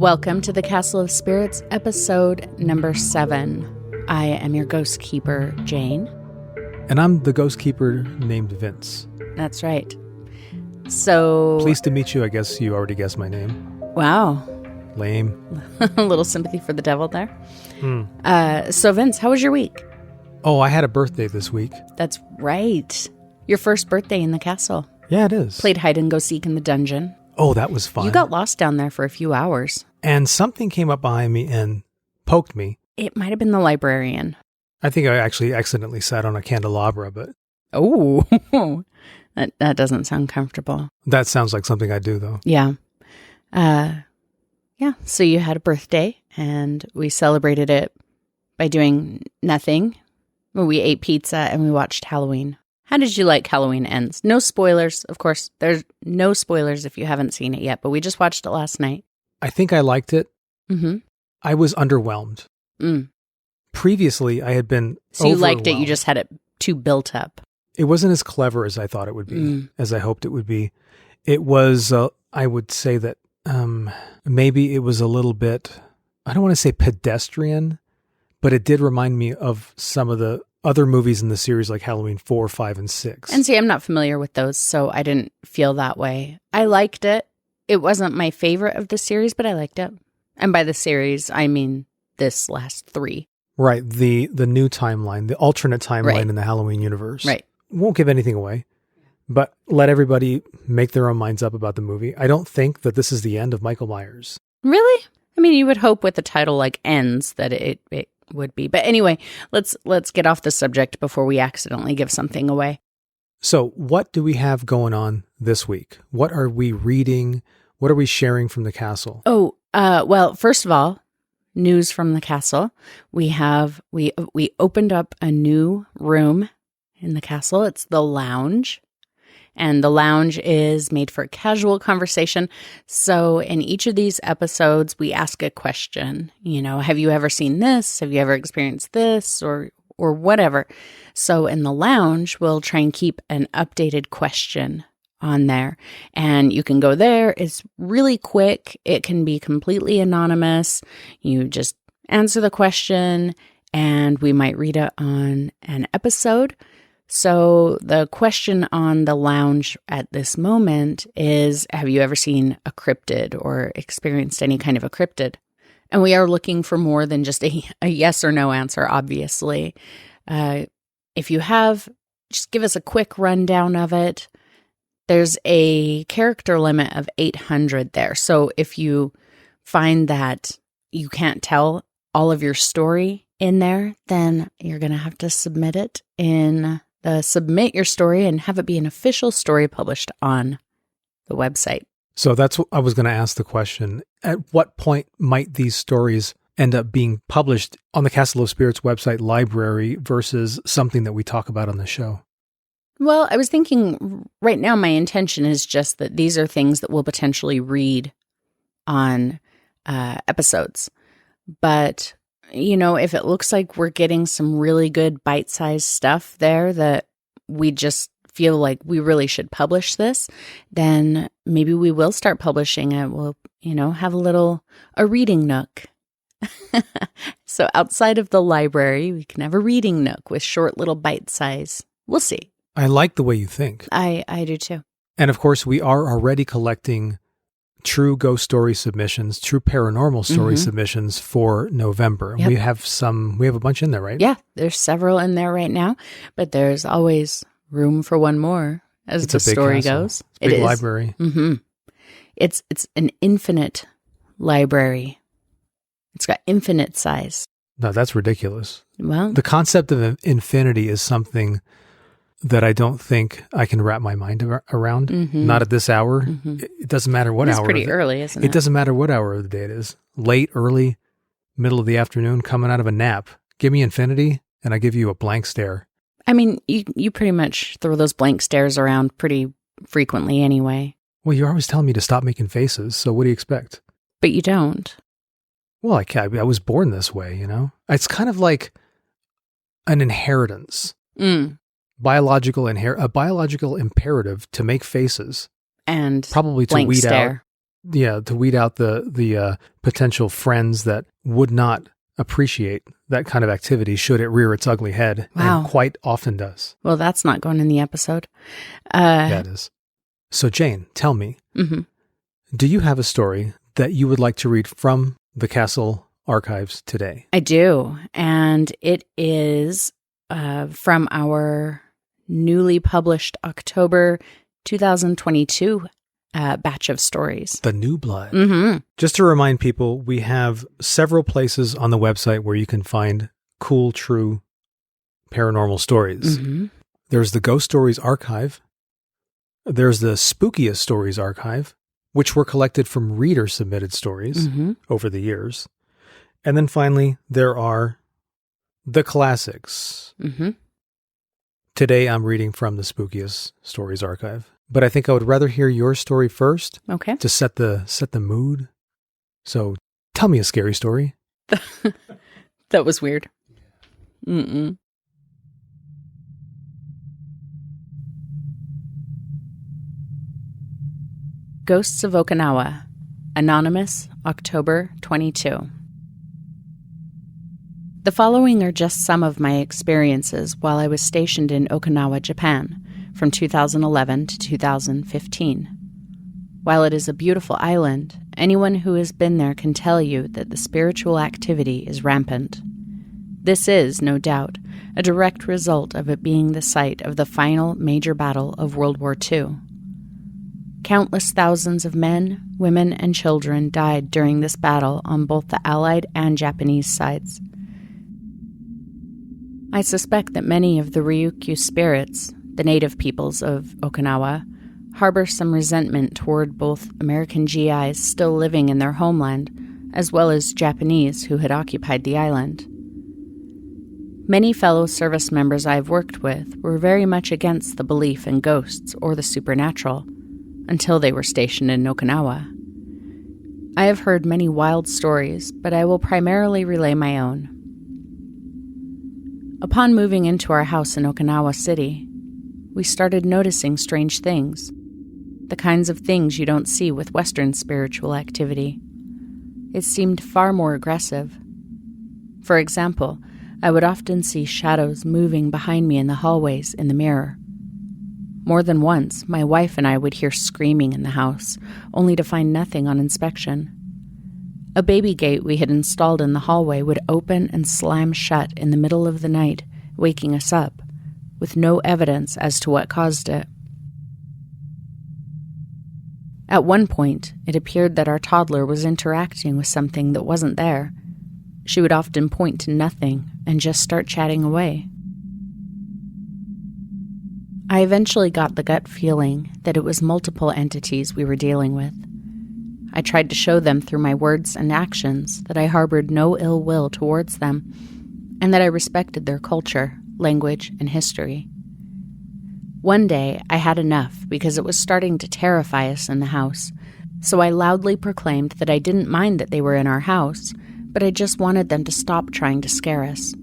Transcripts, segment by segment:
Welcome to the Castle of Spirits, episode number 7. I am your ghost keeper, Jane. And I'm the ghost keeper named Vince. That's right. So... Pleased to meet you. I guess you already guessed my name. Wow. Lame. A little sympathy for the devil there. So Vince, how was your week? Oh, I had a birthday this week. That's right. Your first birthday in the castle. Yeah, it is. Played hide and go seek in the dungeon. Oh, that was fun. You got lost down there for a few hours. And something came up behind me and poked me. It might have been the librarian. I think I actually accidentally sat on a candelabra, but... Oh, that doesn't sound comfortable. That sounds like something I do, though. Yeah. So you had a birthday, and we celebrated it by doing nothing. We ate pizza, and we watched Halloween. How did you like Halloween Ends? No spoilers, of course. There's no spoilers if you haven't seen it yet, but we just watched it last night. I think I liked it. Mm-hmm. I was underwhelmed. Previously, I had been So you liked it, you just had it too built up. It wasn't as clever as I thought it would be, as I hoped it would be. It was, I would say that maybe it was a little bit, I don't want to say pedestrian, but it did remind me of some of the other movies in the series like Halloween 4, 5, and 6. And see, I'm not familiar with those, so I didn't feel that way. I liked it. It wasn't my favorite of the series, but I liked it. And by the series, I mean this last 3. Right, the new timeline, the alternate timeline in the Halloween universe. Right. Won't give anything away, but let everybody make their own minds up about the movie. I don't think that this is the end of Michael Myers. Really? I mean, you would hope with the title like Ends that it would be. But anyway, let's get off the subject before we accidentally give something away. So what do we have going on this week? What are we reading? What are we sharing from the castle? Oh, well, first of all, news from the castle. We opened up a new room in the castle. It's the lounge. And the lounge is made for casual conversation. So in each of these episodes, we ask a question. You know, have you ever seen this? Have you ever experienced this? Or whatever. So in the lounge, we'll try and keep an updated question on there. And you can go there. It's really quick. It can be completely anonymous. You just answer the question and we might read it on an episode. So the question on the lounge at this moment is, have you ever seen a cryptid or experienced any kind of a cryptid? And we are looking for more than just a yes or no answer, obviously. If you have, just give us a quick rundown of it. There's a character limit of 800 there. So if you find that you can't tell all of your story in there, then you're going to have to submit it in submit your story and have it be an official story published on the website. So that's what I was going to ask the question. At what point might these stories end up being published on the Castle of Spirits website library versus something that we talk about on the show? Well, I was thinking right now my intention is just that these are things that we'll potentially read on episodes. But, you know, if it looks like we're getting some really good bite-sized stuff there that we just feel like we really should publish this, then maybe we will start publishing it. We'll, have a reading nook. So outside of the library, we can have a reading nook with short little bite size. We'll see. I like the way you think. I do too. And of course, we are already collecting true ghost story submissions, true paranormal story submissions for November. Yep. We have a bunch in there, right? Yeah, there's several in there right now, but there's always room for one more as the story goes. It's a big library. Mm-hmm. It's an infinite library. It's got infinite size. No, that's ridiculous. Well, the concept of infinity is something that I don't think I can wrap my mind around. Not at this hour. It doesn't matter what hour. It's pretty early, isn't it? It doesn't matter what hour of the day it is. Late, early, middle of the afternoon, coming out of a nap. Give me infinity, and I give you a blank stare. I mean, you pretty much throw those blank stares around pretty frequently anyway. Well, you're always telling me to stop making faces, so what do you expect? But you don't. Well, I was born this way, It's kind of like an inheritance. A biological imperative to make faces. And probably to blank weed stare. out to weed out the potential friends that would not appreciate that kind of activity should it rear its ugly head. Wow. And quite often does. Well, that's not going in the episode. Yeah, it is. So Jane, tell me, do you have a story that you would like to read from the castle archives today? I do. And it is from our newly published October 2022 batch of stories. The New Blood. Mm-hmm. Just to remind people, we have several places on the website where you can find cool, true paranormal stories. Mm-hmm. There's the Ghost Stories Archive. There's the Spookiest Stories Archive, which were collected from reader-submitted stories over the years. And then finally, there are the classics. Mm-hmm. Today, I'm reading from the Spookiest Stories Archive. But I think I would rather hear your story first. Okay. To set the mood. So tell me a scary story. That was weird. Mm-mm. Ghosts of Okinawa. Anonymous, October 22. The following are just some of my experiences while I was stationed in Okinawa, Japan, from 2011 to 2015. While it is a beautiful island, anyone who has been there can tell you that the spiritual activity is rampant. This is, no doubt, a direct result of it being the site of the final major battle of World War II. Countless thousands of men, women, and children died during this battle on both the Allied and Japanese sides. I suspect that many of the Ryukyu spirits, the native peoples of Okinawa, harbor some resentment toward both American GIs still living in their homeland, as well as Japanese who had occupied the island. Many fellow service members I have worked with were very much against the belief in ghosts or the supernatural, until they were stationed in Okinawa. I have heard many wild stories, but I will primarily relay my own. Upon moving into our house in Okinawa City, we started noticing strange things, the kinds of things you don't see with Western spiritual activity. It seemed far more aggressive. For example, I would often see shadows moving behind me in the hallways in the mirror. More than once, my wife and I would hear screaming in the house, only to find nothing on inspection. A baby gate we had installed in the hallway would open and slam shut in the middle of the night, waking us up, with no evidence as to what caused it. At one point, it appeared that our toddler was interacting with something that wasn't there. She would often point to nothing and just start chatting away. I eventually got the gut feeling that it was multiple entities we were dealing with. I tried to show them through my words and actions that I harbored no ill will towards them, and that I respected their culture, language, and history. One day, I had enough because it was starting to terrify us in the house, so I loudly proclaimed that I didn't mind that they were in our house, but I just wanted them to stop trying to scare us.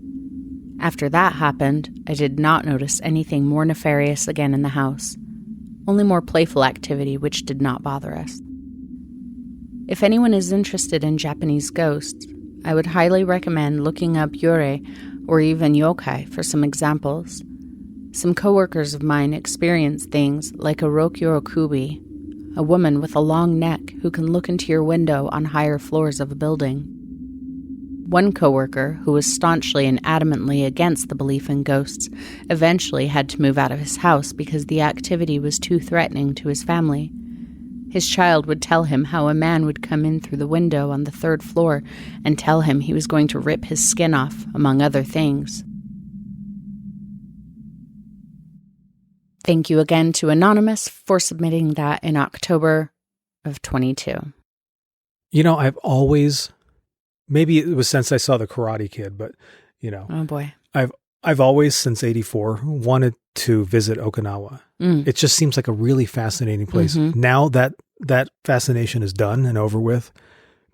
After that happened, I did not notice anything more nefarious again in the house, only more playful activity which did not bother us. If anyone is interested in Japanese ghosts, I would highly recommend looking up yurei or even yokai for some examples. Some coworkers of mine experience things like a rokyorokubi, a woman with a long neck who can look into your window on higher floors of a building. One coworker, who was staunchly and adamantly against the belief in ghosts, eventually had to move out of his house because the activity was too threatening to his family. His child would tell him how a man would come in through the window on the 3rd floor and tell him he was going to rip his skin off, among other things. Thank you again to Anonymous for submitting that in October of 22. You know, I've always, maybe it was since I saw The Karate Kid, but, you know. Oh, boy. I've always, since '84, wanted to visit Okinawa. It just seems like a really fascinating place. Mm-hmm. Now that fascination is done and over with,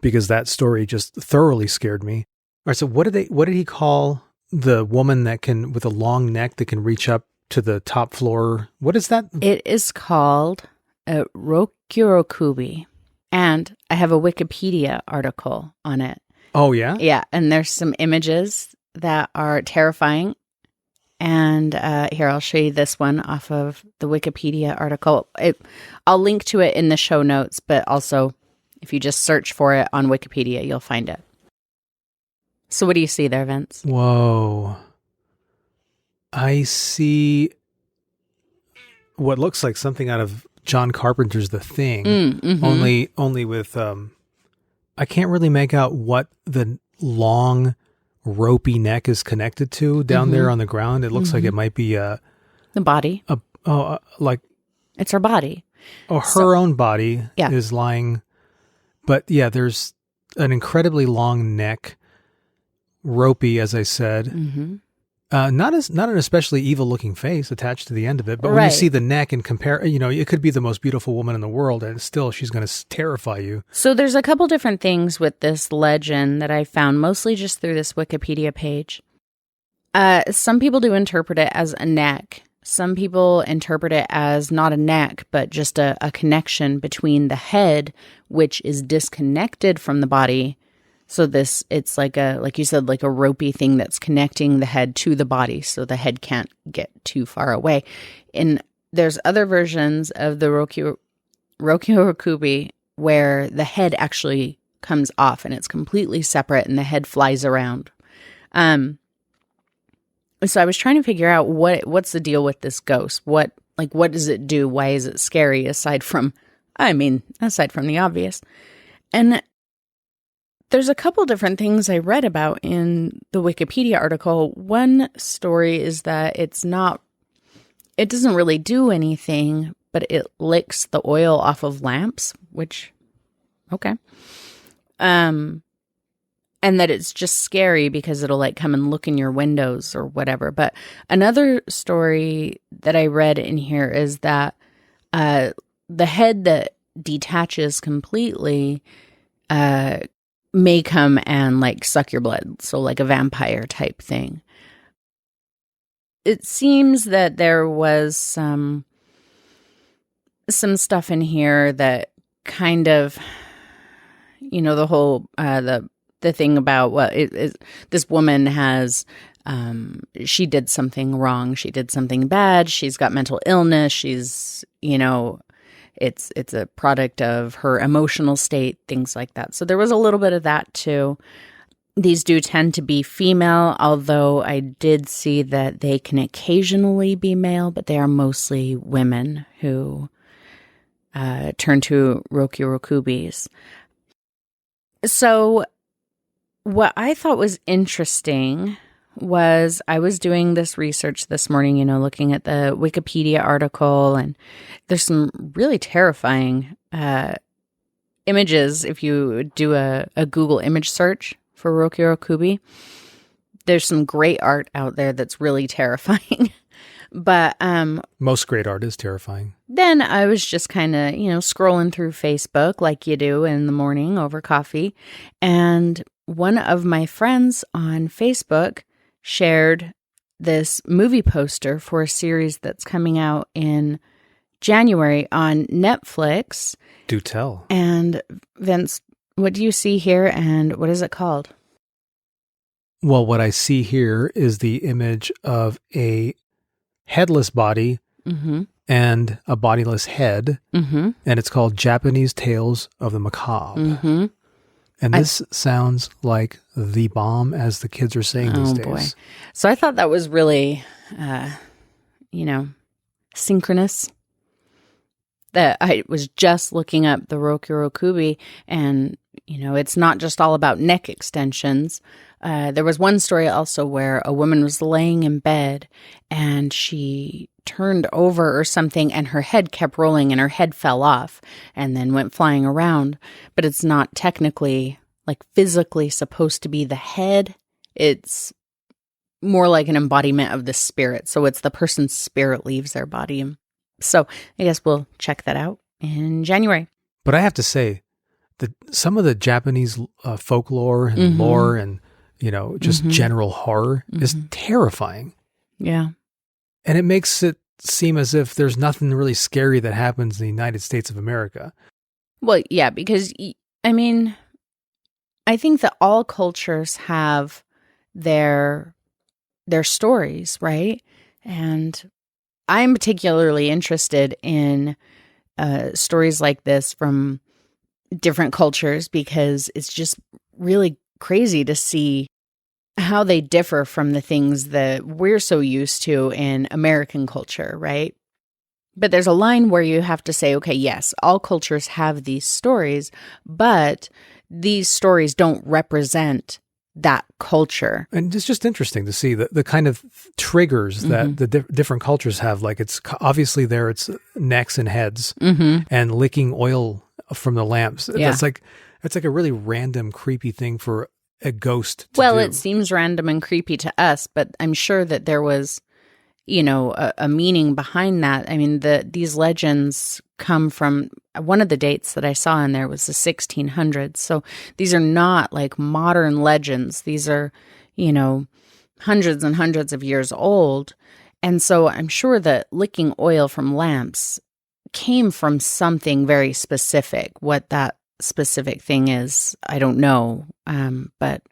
because that story just thoroughly scared me. All right, so what did he call the woman that can, with a long neck that can reach up to the top floor? What is that? It is called a rokyorokubi. And I have a Wikipedia article on it. Oh, yeah? Yeah, and there's some images that are terrifying. And here, I'll show you this one off of the Wikipedia article. I'll link to it in the show notes, but also if you just search for it on Wikipedia, you'll find it. So what do you see there, Vince? Whoa. I see what looks like something out of John Carpenter's The Thing, only with, I can't really make out what the long ropey neck is connected to down there on the ground. It looks like it might be the body. Like It's her body. Oh, her own body is lying. But yeah, there's an incredibly long neck, ropey, as I said. Mm-hmm. Not an especially evil looking face attached to the end of it, but when you see the neck and compare, it could be the most beautiful woman in the world, and still she's going to terrify you. So there's a couple different things with this legend that I found, mostly just through this Wikipedia page. Some people do interpret it as a neck. Some people interpret it as not a neck, but just a connection between the head, which is disconnected from the body. So it's like you said, like a ropey thing that's connecting the head to the body, so the head can't get too far away. And there's other versions of the Rokyo-Rokubi where the head actually comes off and it's completely separate and the head flies around. So I was trying to figure out what's the deal with this ghost? What does it do? Why is it scary aside from the obvious? And there's a couple different things I read about in the Wikipedia article. One story is that it doesn't really do anything, but it licks the oil off of lamps, which, okay. And that it's just scary because it'll like come and look in your windows or whatever. But another story that I read in here is that the head that detaches completely may come and like suck your blood. So like a vampire type thing. It seems that there was some stuff in here that kind of, the whole, the thing about, this woman has, she did something wrong. She did something bad. She's got mental illness. She's, it's a product of her emotional state, things like that. So there was a little bit of that too. These do tend to be female, although I did see that they can occasionally be male, but they are mostly women who turn to Rokyo-Rokubis. So what I thought was interesting was I was doing this research this morning, looking at the Wikipedia article, and there's some really terrifying images. If you do a Google image search for Rokyo-Rokubi, there's some great art out there that's really terrifying. But most great art is terrifying. Then I was just kind of, scrolling through Facebook like you do in the morning over coffee, and one of my friends on Facebook shared this movie poster for a series that's coming out in January on Netflix. Do tell. And Vince, what do you see here and what is it called? Well, what I see here is the image of a headless body and a bodiless head. And it's called Japanese Tales of the Macabre. And this sounds like the bomb, as the kids are saying these days. Boy. So I thought that was really, synchronous. That I was just looking up the Rokyo-Rokubi, and, it's not just all about neck extensions. There was one story also where a woman was laying in bed, and she turned over or something, and her head kept rolling, and her head fell off and then went flying around. But it's not technically, like, physically supposed to be the head. It's more like an embodiment of the spirit. So it's the person's spirit leaves their body. So I guess we'll check that out in January. But I have to say that some of the Japanese folklore and lore and, just general horror is terrifying. Yeah. And it makes it seem as if there's nothing really scary that happens in the United States of America. Well, yeah, because, I mean, I think that all cultures have their stories, right? And I'm particularly interested in stories like this from different cultures because it's just really crazy to see how they differ from the things that we're so used to in American culture, right? But there's a line where you have to say, okay, yes, all cultures have these stories, but these stories don't represent that culture. And it's just interesting to see the kind of triggers that the different cultures have. Like it's obviously there, it's necks and heads and licking oil from the lamps. Yeah. That's like a really random, creepy thing for a ghost to Well, do. it seems random and creepy to us, but I'm sure that there was, a meaning behind that. I mean, these legends come from one of the dates that I saw in there was the 1600s. So these are not like modern legends. These are, hundreds and hundreds of years old. And so I'm sure that licking oil from lamps came from something very specific. What that specific thing is, I don't know. But,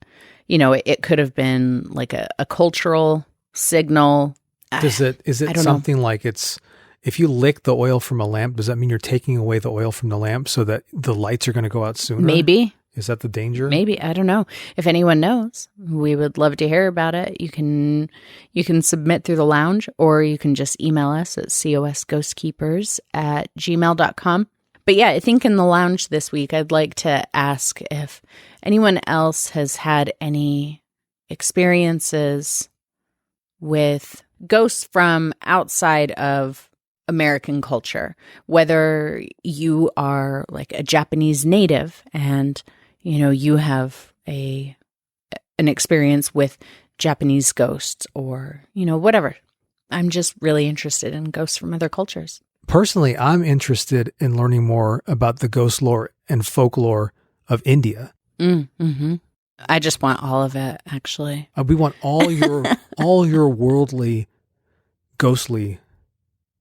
it could have been like a cultural signal. Is it something like it's, if you lick the oil from a lamp, does that mean you're taking away the oil from the lamp so that the lights are going to go out sooner? Maybe. Is that the danger? Maybe. I don't know. If anyone knows, we would love to hear about it. You can submit through the lounge, or you can just email us at cosghostkeepers@gmail.com. But yeah, I think in the lounge this week, I'd like to ask if anyone else has had any experiences with ghosts from outside of American culture, whether you are like a Japanese native and, you have an experience with Japanese ghosts or, whatever. I'm just really interested in ghosts from other cultures. Personally, I'm interested in learning more about the ghost lore and folklore of India. I just want all of it, actually. We want all your worldly, ghostly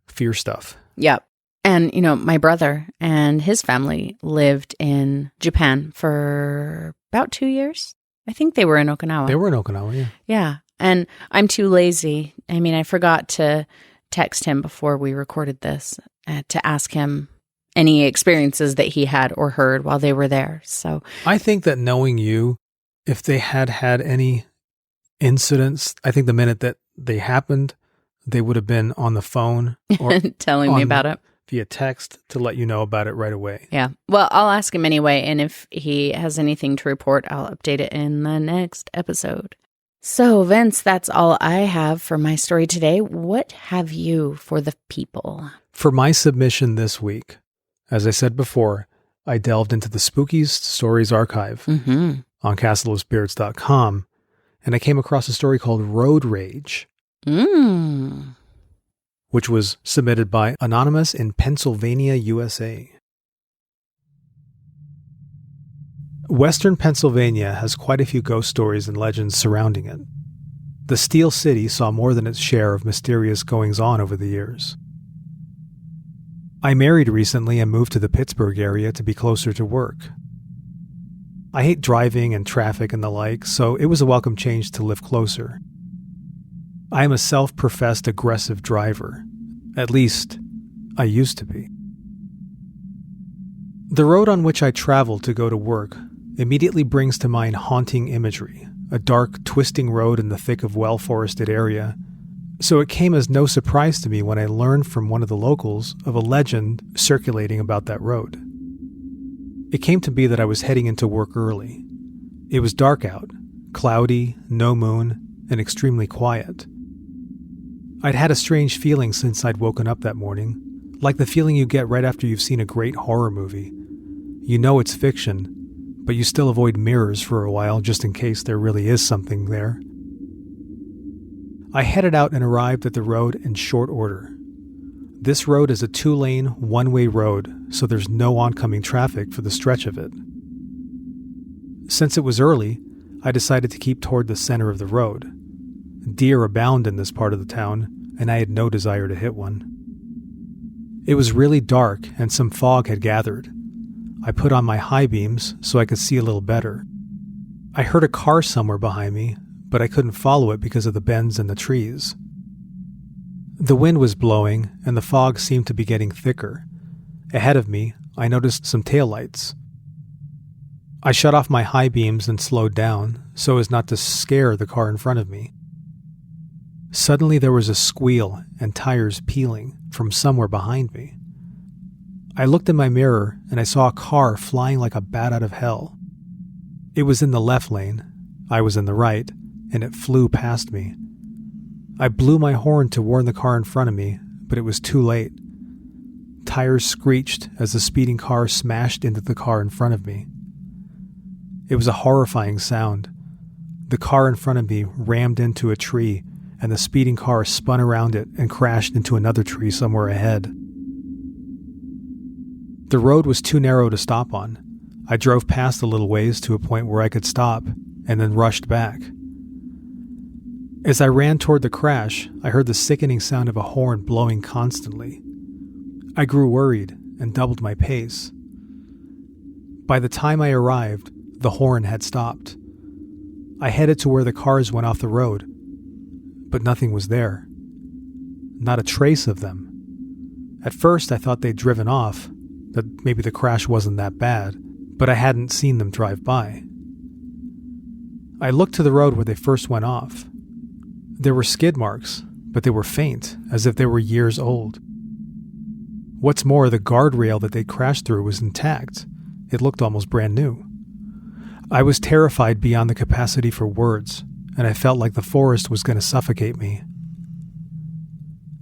fear stuff. Yep. And, my brother and his family lived in Japan for about 2 years. I think they were in Okinawa. They were in Okinawa, yeah. Yeah. And I'm too lazy. I mean, I forgot to text him before we recorded this to ask him any experiences that he had or heard while they were there. So I think that knowing you, if they had any incidents, I think the minute that they happened, they would have been on the phone or telling me about it via text to let you know about it right away. Yeah. Well, I'll ask him anyway. And if he has anything to report, I'll update it in the next episode. So, Vince, that's all I have for my story today. What have you for the people? For my submission this week, as I said before, I delved into the Spookiest Stories archive on castleofspirits.com, and I came across a story called Road Rage, which was submitted by Anonymous in Pennsylvania, USA. Western Pennsylvania has quite a few ghost stories and legends surrounding it. The Steel City saw more than its share of mysterious goings-on over the years. I married recently and moved to the Pittsburgh area to be closer to work. I hate driving and traffic and the like, so it was a welcome change to live closer. I am a self-professed aggressive driver. At least, I used to be. The road on which I travel to go to work immediately brings to mind haunting imagery, a dark, twisting road in the thick of well-forested area, so it came as no surprise to me when I learned from one of the locals of a legend circulating about that road. It came to be that I was heading into work early. It was dark out, cloudy, no moon, and extremely quiet. I'd had a strange feeling since I'd woken up that morning, like the feeling you get right after you've seen a great horror movie. You know it's fiction, but you still avoid mirrors for a while just in case there really is something there. I headed out and arrived at the road in short order. This road is a 2-lane, one-way road, so there's no oncoming traffic for the stretch of it. Since it was early, I decided to keep toward the center of the road. Deer abound in this part of the town, and I had no desire to hit one. It was really dark, and some fog had gathered. I put on my high beams so I could see a little better. I heard a car somewhere behind me, but I couldn't follow it because of the bends in the trees. The wind was blowing, and the fog seemed to be getting thicker. Ahead of me, I noticed some taillights. I shut off my high beams and slowed down so as not to scare the car in front of me. Suddenly there was a squeal and tires peeling from somewhere behind me. I looked in my mirror and I saw a car flying like a bat out of hell. It was in the left lane, I was in the right, and it flew past me. I blew my horn to warn the car in front of me, but it was too late. Tires screeched as the speeding car smashed into the car in front of me. It was a horrifying sound. The car in front of me rammed into a tree, and the speeding car spun around it and crashed into another tree somewhere ahead. The road was too narrow to stop on. I drove past a little ways to a point where I could stop, and then rushed back. As I ran toward the crash, I heard the sickening sound of a horn blowing constantly. I grew worried and doubled my pace. By the time I arrived, the horn had stopped. I headed to where the cars went off the road, but nothing was there. Not a trace of them. At first, I thought they'd driven off, that maybe the crash wasn't that bad, but I hadn't seen them drive by. I looked to the road where they first went off. There were skid marks, but they were faint, as if they were years old. What's more, the guardrail that they crashed through was intact. It looked almost brand new. I was terrified beyond the capacity for words, and I felt like the forest was going to suffocate me.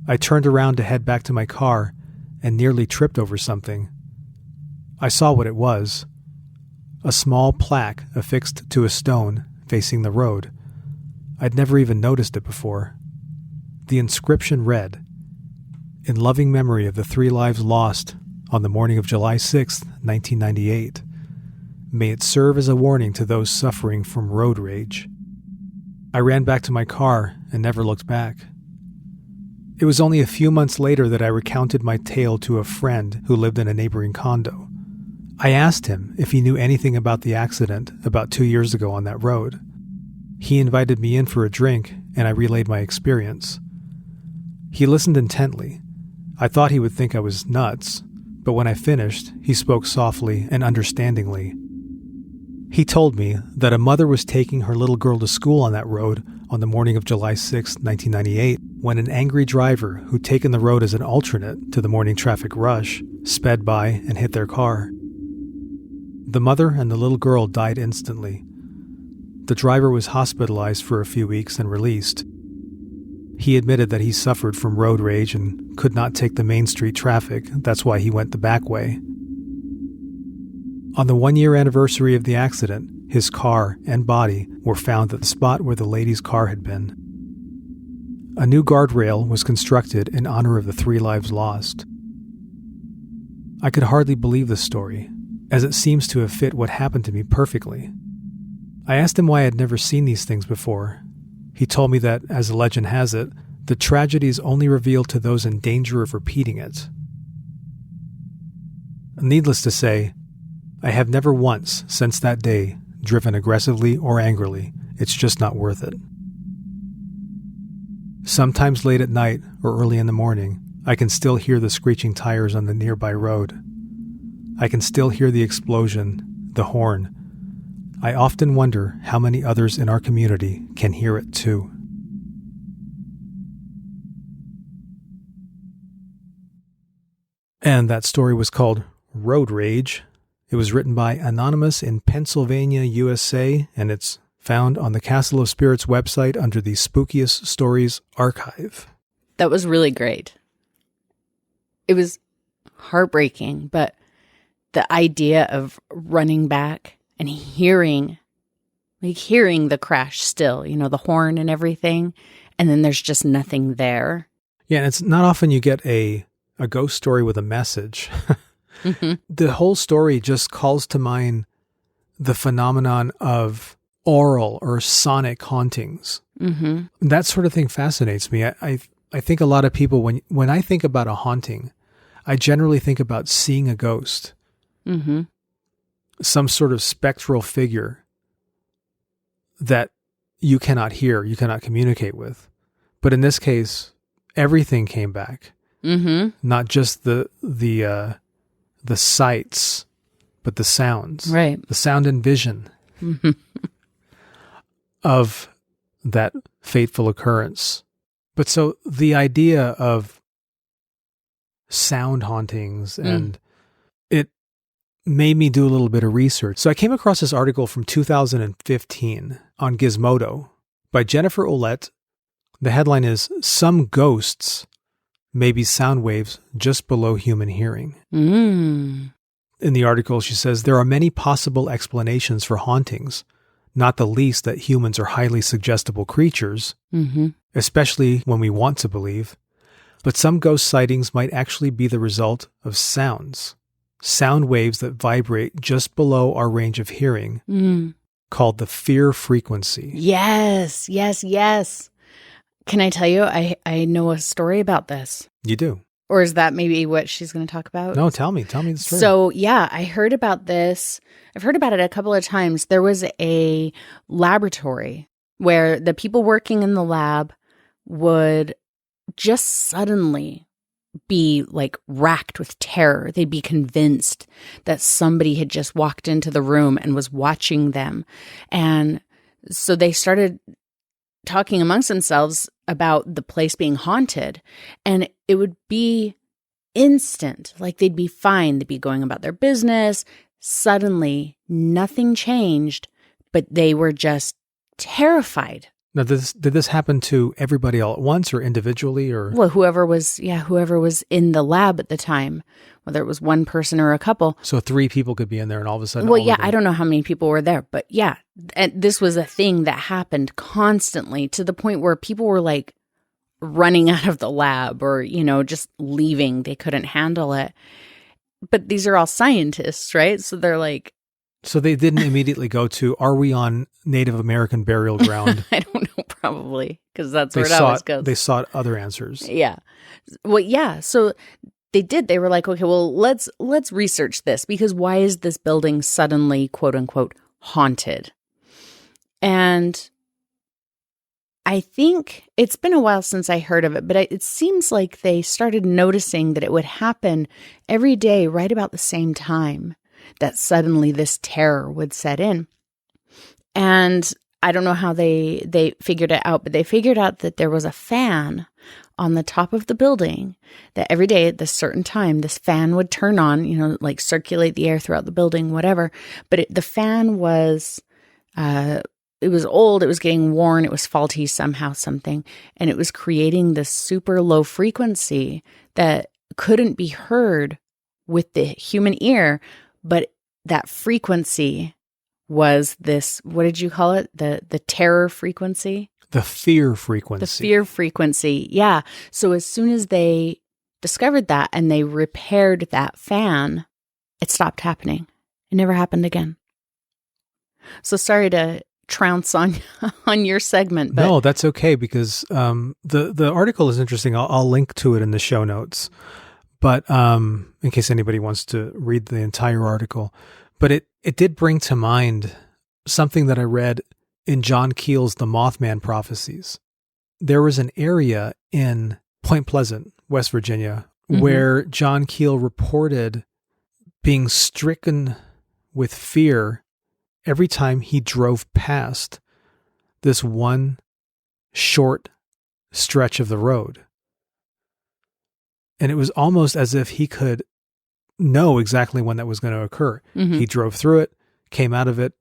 I turned around to head back to my car and nearly tripped over something. I saw what it was. A small plaque affixed to a stone facing the road. I'd never even noticed it before. The inscription read, "In loving memory of the 3 lives lost on the morning of July 6th, 1998. May it serve as a warning to those suffering from road rage." I ran back to my car and never looked back. It was only a few months later that I recounted my tale to a friend who lived in a neighboring condo. I asked him if he knew anything about the accident about 2 years ago on that road. He invited me in for a drink, and I relayed my experience. He listened intently. I thought he would think I was nuts, but when I finished, he spoke softly and understandingly. He told me that a mother was taking her little girl to school on that road on the morning of July 6, 1998, when an angry driver who'd taken the road as an alternate to the morning traffic rush sped by and hit their car. The mother and the little girl died instantly. The driver was hospitalized for a few weeks and released. He admitted that he suffered from road rage and could not take the main street traffic. That's why he went the back way. On the 1-year anniversary of the accident, his car and body were found at the spot where the lady's car had been. A new guardrail was constructed in honor of the 3 lives lost. I could hardly believe the story, as it seems to have fit what happened to me perfectly. I asked him why I had never seen these things before. He told me that, as the legend has it, the tragedy is only revealed to those in danger of repeating it. Needless to say, I have never once, since that day, driven aggressively or angrily. It's just not worth it. Sometimes late at night or early in the morning, I can still hear the screeching tires on the nearby road. I can still hear the explosion, the horn. I often wonder how many others in our community can hear it too. And that story was called Road Rage. It was written by Anonymous in Pennsylvania, USA, and it's found on the Castle of Spirits website under the Spookiest Stories archive. That was really great. It was heartbreaking, but the idea of running back and hearing the crash still, the horn and everything, and then there's just nothing there. Yeah, and it's not often you get a ghost story with a message. Mm-hmm. The whole story just calls to mind the phenomenon of aural or sonic hauntings. Mm-hmm. That sort of thing fascinates me. I think a lot of people, when I think about a haunting, I generally think about seeing a ghost. Mm-hmm. some sort of spectral figure that you cannot hear, you cannot communicate with. But in this case, everything came back. Mm-hmm. Not just the sights, but the sounds. Right. The sound and vision of that fateful occurrence. But so the idea of sound hauntings, and it made me do a little bit of research. So I came across this article from 2015 on Gizmodo by Jennifer Ouellette. The headline is, "Some Ghosts May Be Sound Waves Just Below Human Hearing." In the article, she says, "There are many possible explanations for hauntings, not the least that humans are highly suggestible creatures, especially when we want to believe. But some ghost sightings might actually be the result of sounds, sound waves that vibrate just below our range of hearing, called the fear frequency." Yes, yes, yes. Can I tell you, I know a story about this. You do? Or is that maybe what she's going to talk about? No, tell me the story. So, yeah, I heard about this. I've heard about it a couple of times. There was a laboratory where the people working in the lab would just suddenly be like racked with terror. They'd be convinced that somebody had just walked into the room and was watching them. And so they started talking amongst themselves about the place being haunted, and it would be instant. Like they'd be fine. They'd be going about their business. Suddenly, nothing changed, but they were just terrified. Now, did this happen to everybody all at once or individually, or? Well, whoever was in the lab at the time, whether it was one person or a couple. So 3 people could be in there and all of a sudden. Well, yeah, I don't know how many people were there, but yeah, and this was a thing that happened constantly to the point where people were like running out of the lab or, just leaving. They couldn't handle it. But these are all scientists, right? So they're like. So they didn't immediately go to, are we on Native American burial ground? I don't know, probably, because that's where it always goes. They sought other answers. Yeah. Well, yeah. So they did. They were like, okay, well, let's research this, because why is this building suddenly, quote unquote, haunted? And I think it's been a while since I heard of it, but it seems like they started noticing that it would happen every day right about the same time, that suddenly this terror would set in. And I don't know how they figured it out, but they figured out that there was a fan on the top of the building that every day at this certain time, this fan would turn on, like circulate the air throughout the building, whatever. But the fan was, it was old, it was getting worn, it was faulty somehow, something. And it was creating this super low frequency that couldn't be heard with the human ear. But that frequency was this, what did you call it? The terror frequency? The fear frequency. The fear frequency, yeah. So as soon as they discovered that and they repaired that fan, it stopped happening. It never happened again. So sorry to trounce on your segment. But no, that's okay, because the article is interesting. I'll link to it in the show notes. But in case anybody wants to read the entire article. But it did bring to mind something that I read in John Keel's The Mothman Prophecies. There was an area in Point Pleasant, West Virginia, where John Keel reported being stricken with fear every time he drove past this one short stretch of the road. And it was almost as if he could know exactly when that was going to occur. He drove through it, came out of it,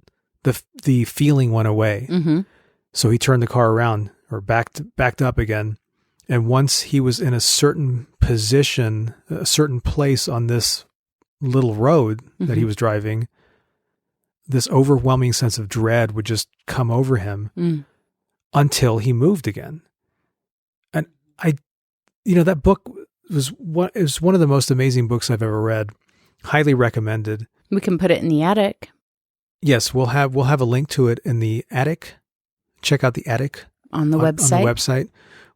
the feeling went away. So he turned the car around or backed up again. And once he was in a certain position, a certain place on this little road that he was driving, this overwhelming sense of dread would just come over him until he moved again. And that book was one of the most amazing books I've ever read. Highly recommended. We can put it in the attic. Yes, we'll have a link to it in the attic. Check out the attic on the website,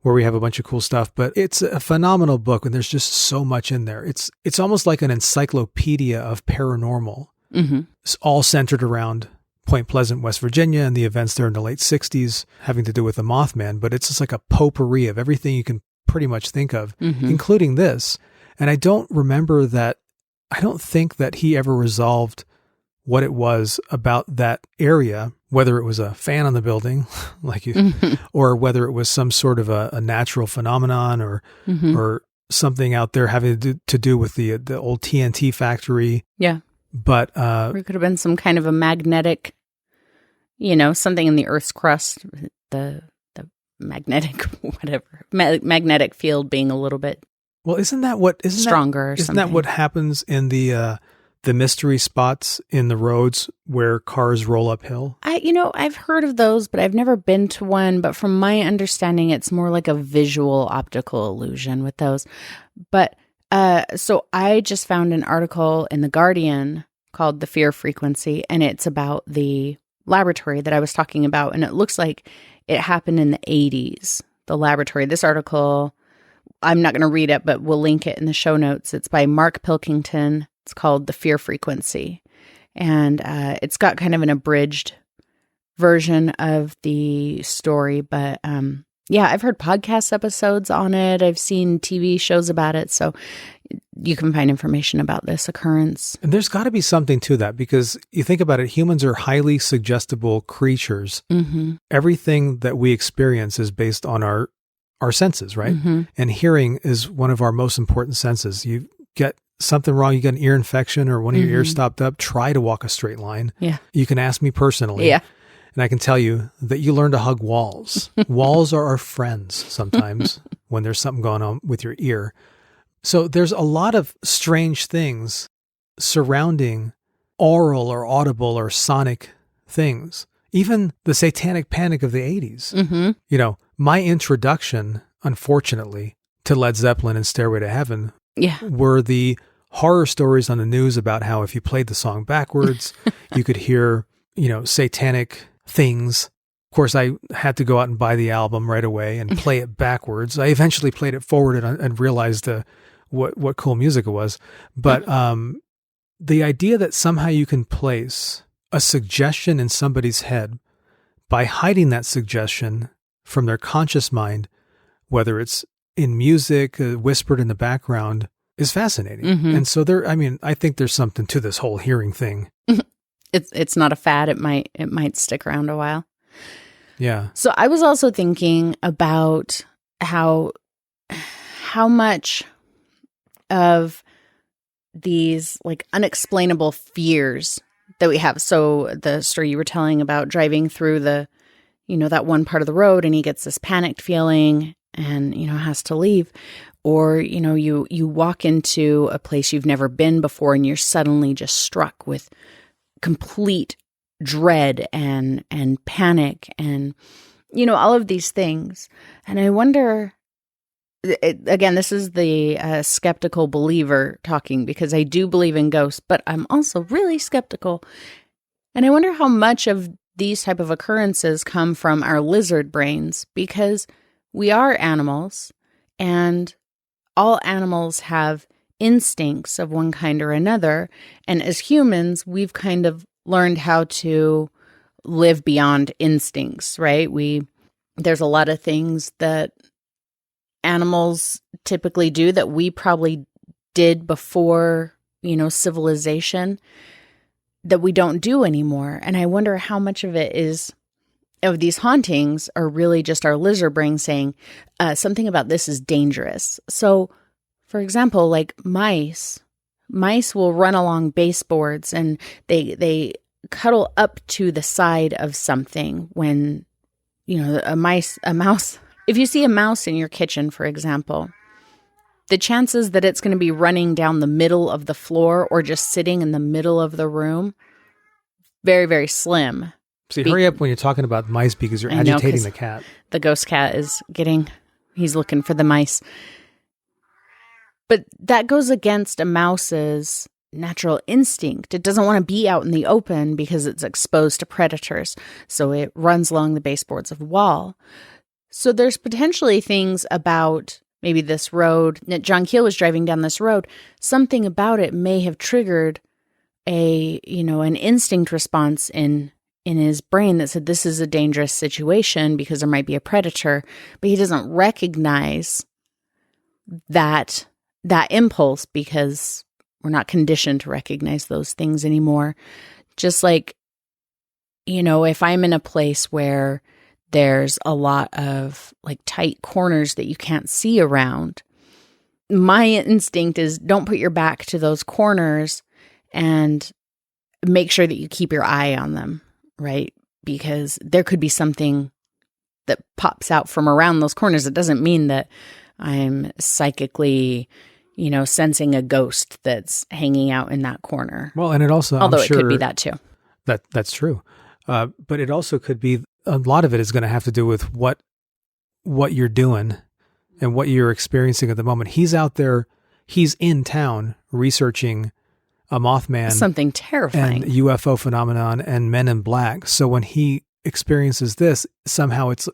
where we have a bunch of cool stuff. But it's a phenomenal book, and there's just so much in there. It's almost like an encyclopedia of paranormal. It's all centered around Point Pleasant, West Virginia, and the events there in the late 60s having to do with the Mothman. But it's just like a potpourri of everything you can pretty much think of, including this. And I don't think that he ever resolved what it was about that area, whether it was a fan on the building, or whether it was some sort of a natural phenomenon or something out there having to do with the old TNT factory. Yeah. But or it could have been some kind of a magnetic, something in the Earth's crust, the magnetic, whatever, magnetic field being a little bit isn't stronger. Isn't that what happens in the mystery spots in the roads where cars roll uphill? I've heard of those, but I've never been to one. But from my understanding, it's more like a visual optical illusion with those. But so I just found an article in The Guardian called The Fear Frequency, and it's about the laboratory that I was talking about. And it looks like it happened in the 80s, the laboratory. This article, I'm not going to read it, but we'll link it in the show notes. It's by Mark Pilkington. It's called The Fear Frequency. And it's got kind of an abridged version of the story. But I've heard podcast episodes on it. I've seen TV shows about it. So you can find information about this occurrence. And there's got to be something to that, because you think about it, humans are highly suggestible creatures. Everything that we experience is based on our senses, right? And hearing is one of our most important senses. You get something wrong, you get an ear infection or one of your ears stopped up, try to walk a straight line. Yeah. You can ask me personally. Yeah. And I can tell you that you learn to hug walls. Walls are our friends sometimes when there's something going on with your ear. So there's a lot of strange things surrounding oral or audible or sonic things. Even the satanic panic of the 80s. My introduction, unfortunately, to Led Zeppelin and Stairway to Heaven were the horror stories on the news about how if you played the song backwards, you could hear, satanic things. Of course, I had to go out and buy the album right away and play it backwards. I eventually played it forward and realized what cool music it was. But the idea that somehow you can place a suggestion in somebody's head by hiding that suggestion from their conscious mind, whether it's in music, whispered in the background, is fascinating. And so I think there's something to this whole hearing thing. It's not a fad. It might stick around a while. Yeah. So I was also thinking about how much of these like unexplainable fears that we have. So the story you were telling about driving through the, that one part of the road, and he gets this panicked feeling and, has to leave. Or, you walk into a place you've never been before and you're suddenly just struck with complete dread and panic and, all of these things. And I wonder, again, this is the skeptical believer talking, because I do believe in ghosts, but I'm also really skeptical. And I wonder how much of these type of occurrences come from our lizard brains, because we are animals and all animals have instincts of one kind or another. And as humans, we've kind of learned how to live beyond instincts, right? There's a lot of things that animals typically do that we probably did before, civilization, that we don't do anymore. And I wonder how much of it of these hauntings are really just our lizard brain saying something about this is dangerous. So, for example, like mice will run along baseboards and they cuddle up to the side of something when, a mouse. If you see a mouse in your kitchen, for example, the chances that it's going to be running down the middle of the floor or just sitting in the middle of the room, very, very slim. See, hurry up when you're talking about mice, because you're agitating the cat. The ghost cat he's looking for the mice. But that goes against a mouse's natural instinct. It doesn't want to be out in the open because it's exposed to predators. So it runs along the baseboards of a wall. So there's potentially things about maybe this road that John Keel was driving down this road. Something about it may have triggered an instinct response in his brain that said this is a dangerous situation because there might be a predator, but he doesn't recognize that impulse because we're not conditioned to recognize those things anymore. Just like, if I'm in a place where there's a lot of like tight corners that you can't see around, my instinct is don't put your back to those corners and make sure that you keep your eye on them. Right? Because there could be something that pops out from around those corners. It doesn't mean that I'm psychically, sensing a ghost that's hanging out in that corner. Well, and it also, although I'm sure it could be that too. That's true. But it also could be, a lot of it is going to have to do with what you're doing and what you're experiencing at the moment. He's out there, he's in town researching a Mothman, something terrifying, and UFO phenomenon and Men in Black. So when he experiences this, somehow it's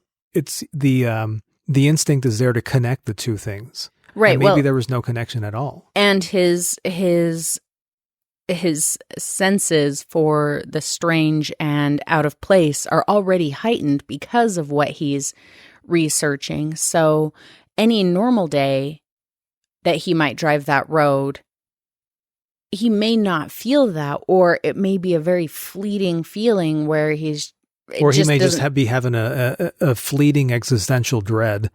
the instinct is there to connect the two things. Right. And maybe there was no connection at all. And his senses for the strange and out of place are already heightened because of what he's researching. So any normal day that he might drive that road, he may not feel that, or it may be a very fleeting feeling where he may just be having a fleeting existential dread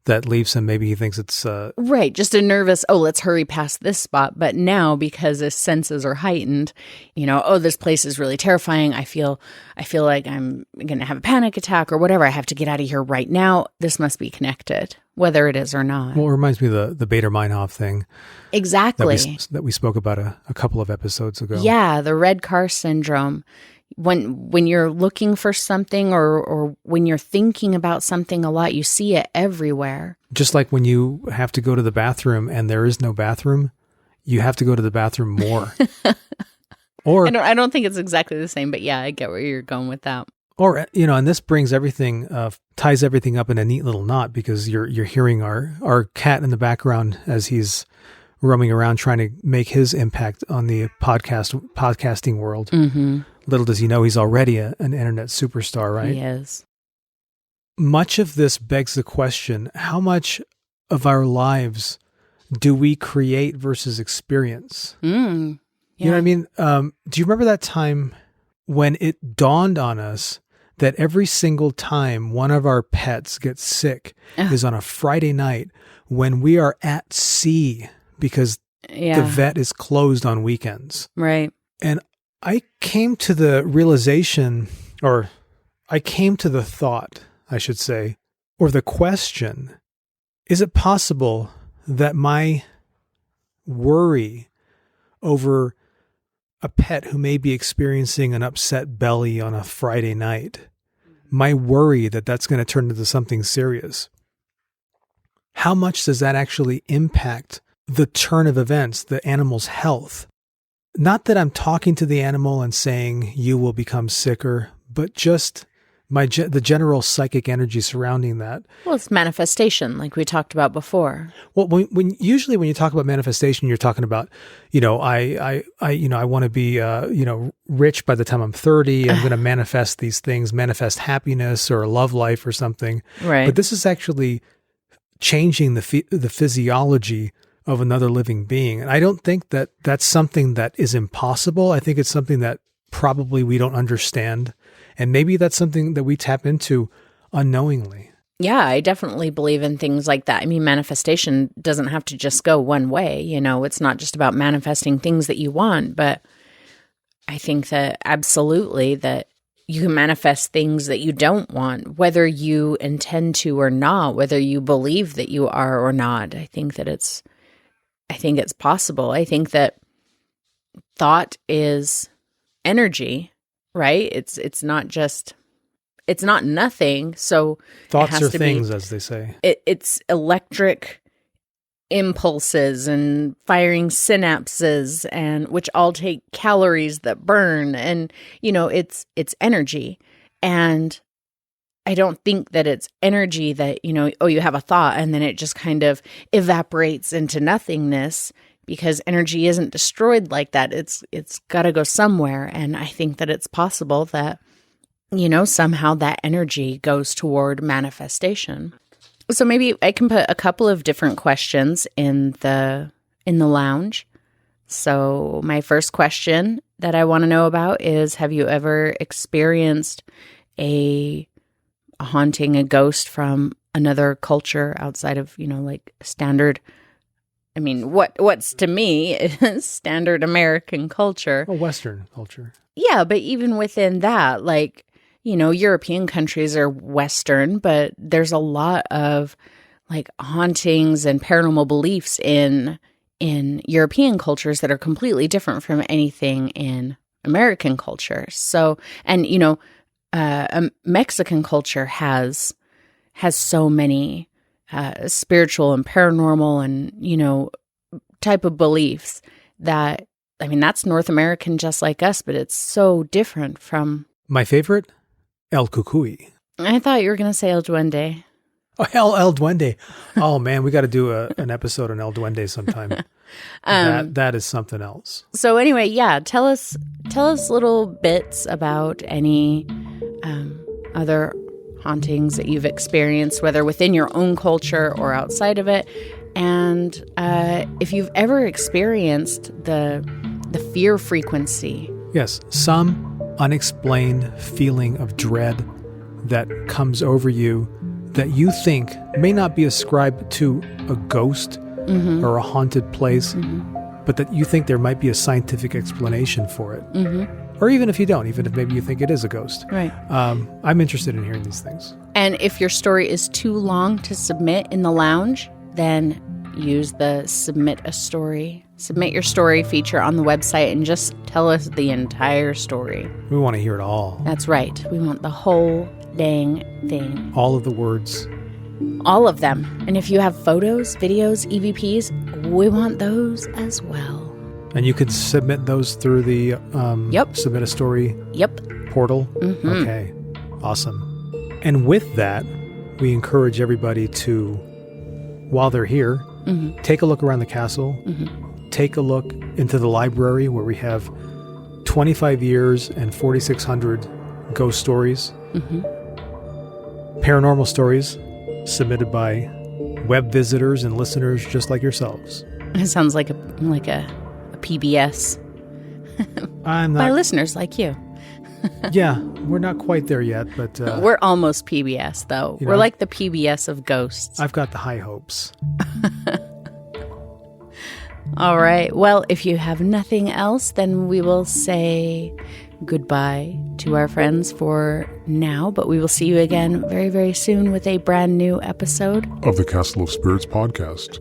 that leaves him. Maybe he thinks it's right, just a nervous, let's hurry past this spot. But now, because his senses are heightened, this place is really terrifying. I feel like I'm going to have a panic attack or whatever. I have to get out of here right now. This must be connected, whether it is or not. Well, it reminds me of the Bader-Meinhof thing. Exactly. That we spoke about a couple of episodes ago. Yeah, the red car syndrome. When you're looking for something or when you're thinking about something a lot, you see it everywhere. Just like when you have to go to the bathroom and there is no bathroom, you have to go to the bathroom more. Or I don't think it's exactly the same, but yeah, I get where you're going with that. Or, and this brings everything, ties everything up in a neat little knot, because you're hearing our cat in the background as he's roaming around trying to make his impact on the podcasting world. Mm-hmm. Little does he know he's already an internet superstar, right? He is. Much of this begs the question, how much of our lives do we create versus experience? Yeah. You know what I mean? Do you remember that time when it dawned on us that every single time one of our pets gets sick is on a Friday night when we are at sea because the vet is closed on weekends? Right. And I came to the realization, or I came to the thought, I should say, or the question, is it possible that my worry over a pet who may be experiencing an upset belly on a Friday night, my worry that that's going to turn into something serious, how much does that actually impact the turn of events, the animal's health? Not that I'm talking to the animal and saying you will become sicker, but just the general psychic energy surrounding that. Well, it's manifestation, like we talked about before. Well, usually when you talk about manifestation, you're talking about, I want to be, rich by the time I'm 30. I'm going to manifest these things, manifest happiness or a love life or something. Right. But this is actually changing the physiology of another living being. And I don't think that that's something that is impossible. I think it's something that probably we don't understand. And maybe that's something that we tap into unknowingly. Yeah, I definitely believe in things like that. I mean, manifestation doesn't have to just go one way. It's not just about manifesting things that you want, but I think that absolutely that you can manifest things that you don't want, whether you intend to or not, whether you believe that you are or not. I think it's possible. I think that thought is energy, right? It's not nothing. So thoughts are things, as they say. It's electric impulses and firing synapses, and which all take calories that burn, and it's energy. And I don't think that it's energy that, you have a thought and then it just kind of evaporates into nothingness. because energy isn't destroyed like that. It's got to go somewhere. And I think that it's possible that, somehow that energy goes toward manifestation. So maybe I can put a couple of different questions in the lounge. So my first question that I want to know about is, have you ever experienced a haunting, a ghost from another culture outside of, like standard, what's to me is standard American culture. Well, Western culture. Yeah, but even within that, like, European countries are Western, but there's a lot of like hauntings and paranormal beliefs in European cultures that are completely different from anything in American culture. So, and Mexican culture has so many spiritual and paranormal and type of beliefs that, that's North American just like us, but it's so different from. My favorite, El Cucuy. I thought you were going to say El Duende. Oh, El Duende. Oh man, we got to do an episode on El Duende sometime. That is something else. So anyway, yeah, tell us little bits about any other hauntings that you've experienced, whether within your own culture or outside of it, and if you've ever experienced the fear frequency. Yes, some unexplained feeling of dread that comes over you that you think may not be ascribed to a ghost or a haunted place, but that you think there might be a scientific explanation for it. Or even if you don't, even if maybe you think it is a ghost. Right. I'm interested in hearing these things. And if your story is too long to submit in the lounge, then use the submit your story feature on the website and just tell us the entire story. We want to hear it all. That's right. We want the whole dang thing. All of the words. All of them. And if you have photos, videos, EVPs, we want those as well. And you could submit those through the Submit a Story portal? Okay. Awesome. And with that, we encourage everybody to, while they're here, take a look around the castle. Take a look into the library where we have 25 years and 4,600 ghost stories. Paranormal stories submitted by web visitors and listeners just like yourselves. It sounds like a PBS. By listeners like you. Yeah, we're not quite there yet, but we're almost PBS though. We're like the PBS of ghosts. I've got the high hopes. All right. Well, if you have nothing else, then we will say goodbye to our friends for now, but we will see you again very, very soon with a brand new episode of the Castle of Spirits podcast.